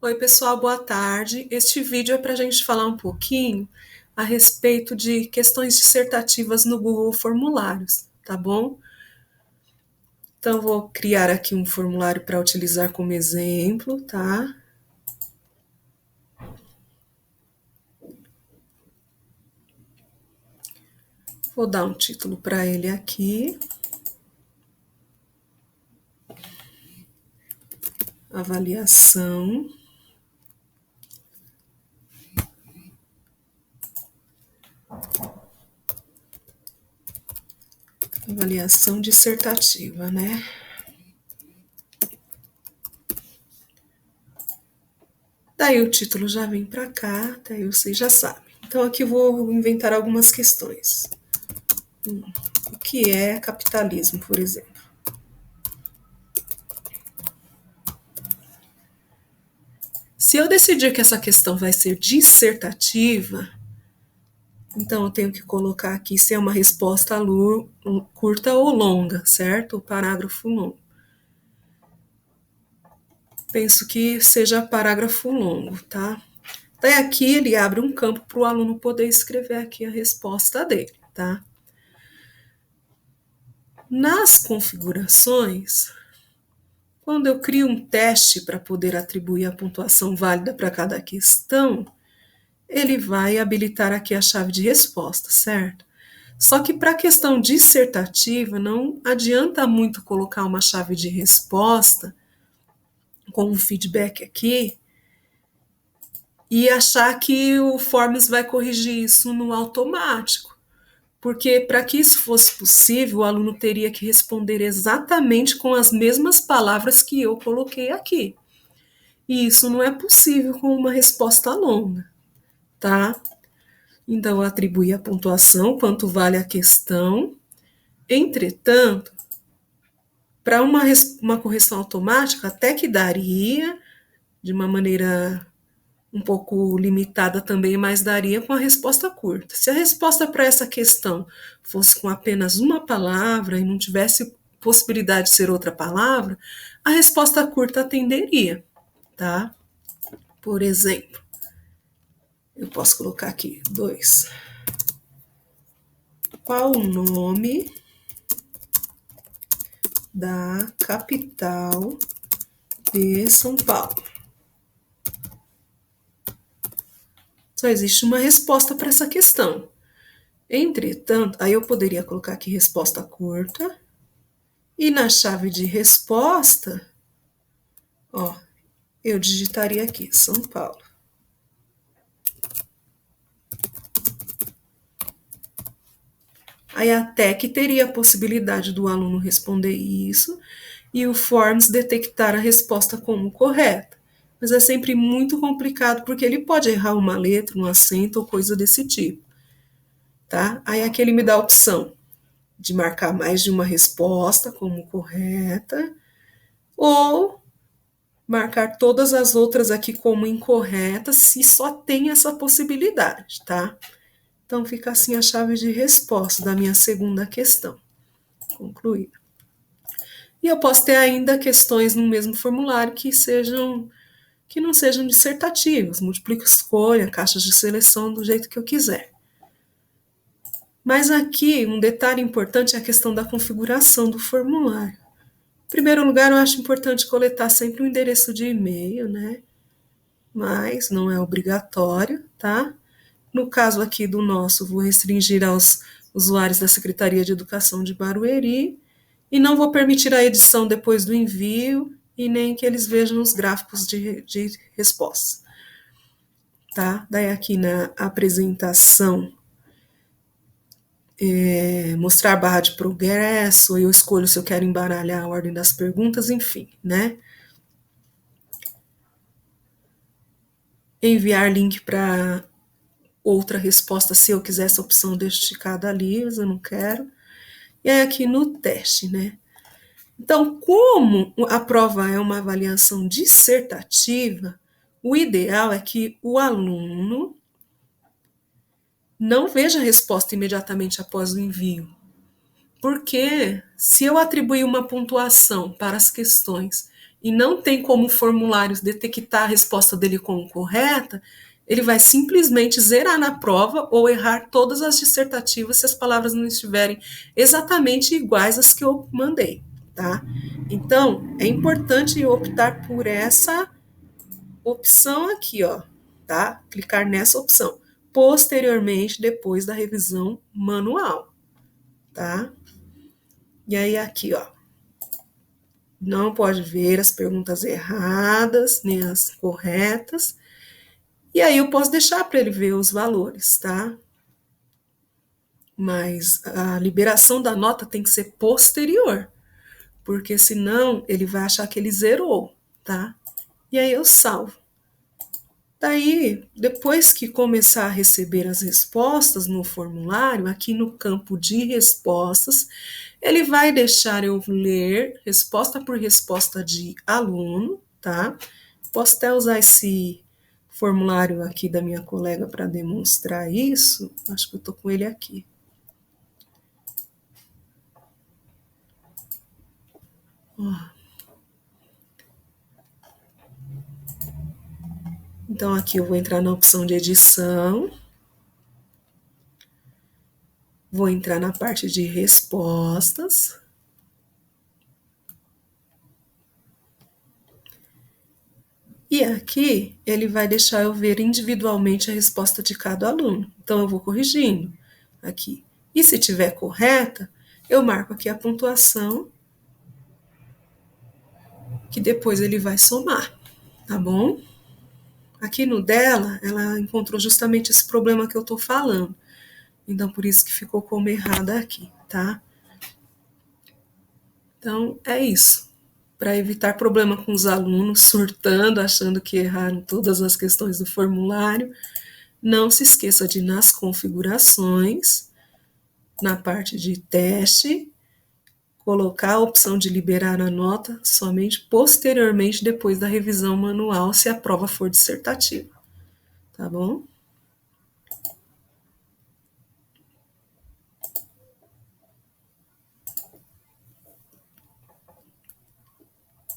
Oi, pessoal, boa tarde. Este vídeo é para a gente falar um pouquinho a respeito de questões dissertativas no Google Formulários, tá bom? Então, vou criar aqui um formulário para utilizar como exemplo, tá? Vou dar um título para ele aqui. Avaliação. Avaliação dissertativa, né? Daí o título já vem para cá, daí vocês já sabem. Então aqui eu vou inventar algumas questões. O que é capitalismo, por exemplo? Se eu decidir que essa questão vai ser dissertativa, então eu tenho que colocar aqui se é uma resposta curta ou longa, certo? O parágrafo longo. Penso que seja parágrafo longo, tá? Daí aqui ele abre um campo para o aluno poder escrever aqui a resposta dele, tá? Nas configurações, quando eu crio um teste para poder atribuir a pontuação válida para cada questão, ele vai habilitar aqui a chave de resposta, certo? Só que para a questão dissertativa, não adianta muito colocar uma chave de resposta com um feedback aqui e achar que o Forms vai corrigir isso no automático. Porque para que isso fosse possível, o aluno teria que responder exatamente com as mesmas palavras que eu coloquei aqui. E isso não é possível com uma resposta longa, tá? Então, eu atribuí a pontuação, quanto vale a questão. Entretanto, para uma correção automática, até que daria, de uma maneira um pouco limitada também, mas daria com a resposta curta. Se a resposta para essa questão fosse com apenas uma palavra e não tivesse possibilidade de ser outra palavra, a resposta curta atenderia, tá? Por exemplo, eu posso colocar aqui 2. Qual o nome da capital de São Paulo? Só existe uma resposta para essa questão. Entretanto, aí eu poderia colocar aqui resposta curta. E na chave de resposta, ó, eu digitaria aqui São Paulo. Aí até que teria a possibilidade do aluno responder isso e o Forms detectar a resposta como correta. Mas é sempre muito complicado porque ele pode errar uma letra, um acento ou coisa desse tipo, tá? Aí aqui ele me dá a opção de marcar mais de uma resposta como correta ou marcar todas as outras aqui como incorretas se só tem essa possibilidade, tá? Então fica assim a chave de resposta da minha segunda questão. Concluída. E eu posso ter ainda questões no mesmo formulário que não sejam dissertativas, múltipla escolha, caixas de seleção do jeito que eu quiser. Mas aqui um detalhe importante é a questão da configuração do formulário. Em primeiro lugar, eu acho importante coletar sempre o endereço de e-mail, né? Mas não é obrigatório, tá? No caso aqui do nosso, vou restringir aos usuários da Secretaria de Educação de Barueri e não vou permitir a edição depois do envio e nem que eles vejam os gráficos de resposta. Tá? Daí aqui na apresentação, mostrar barra de progresso, eu escolho se eu quero embaralhar a ordem das perguntas, enfim, né? Enviar link para outra resposta, se eu quiser essa opção, deixo esticada ali, mas eu não quero. E aí aqui no teste, né? Então, como a prova é uma avaliação dissertativa, o ideal é que o aluno não veja a resposta imediatamente após o envio. Porque se eu atribuir uma pontuação para as questões e não tem como o formulário detectar a resposta dele como correta, ele vai simplesmente zerar na prova ou errar todas as dissertativas se as palavras não estiverem exatamente iguais às que eu mandei, tá? Então, é importante optar por essa opção aqui, ó, tá? Clicar nessa opção. Posteriormente, depois da revisão manual, tá? E aí aqui, ó, não pode ver as perguntas erradas, nem as corretas. E aí eu posso deixar para ele ver os valores, tá? Mas a liberação da nota tem que ser posterior, porque senão ele vai achar que ele zerou, tá? E aí eu salvo. Daí, depois que começar a receber as respostas no formulário, aqui no campo de respostas, ele vai deixar eu ler resposta por resposta de aluno, tá? Posso até usar esse formulário aqui da minha colega para demonstrar isso. Acho que eu tô com ele aqui. Ó. Então, aqui eu vou entrar na opção de edição. Vou entrar na parte de respostas. E aqui ele vai deixar eu ver individualmente a resposta de cada aluno. Então eu vou corrigindo aqui. E se tiver correta, eu marco aqui a pontuação, que depois ele vai somar, tá bom? Aqui no dela, ela encontrou justamente esse problema que eu tô falando. Então por isso que ficou como errada aqui, tá? Então é isso. Para evitar problema com os alunos surtando, achando que erraram todas as questões do formulário, não se esqueça de, nas configurações, na parte de teste, colocar a opção de liberar a nota somente posteriormente, depois da revisão manual, se a prova for dissertativa. Tá bom?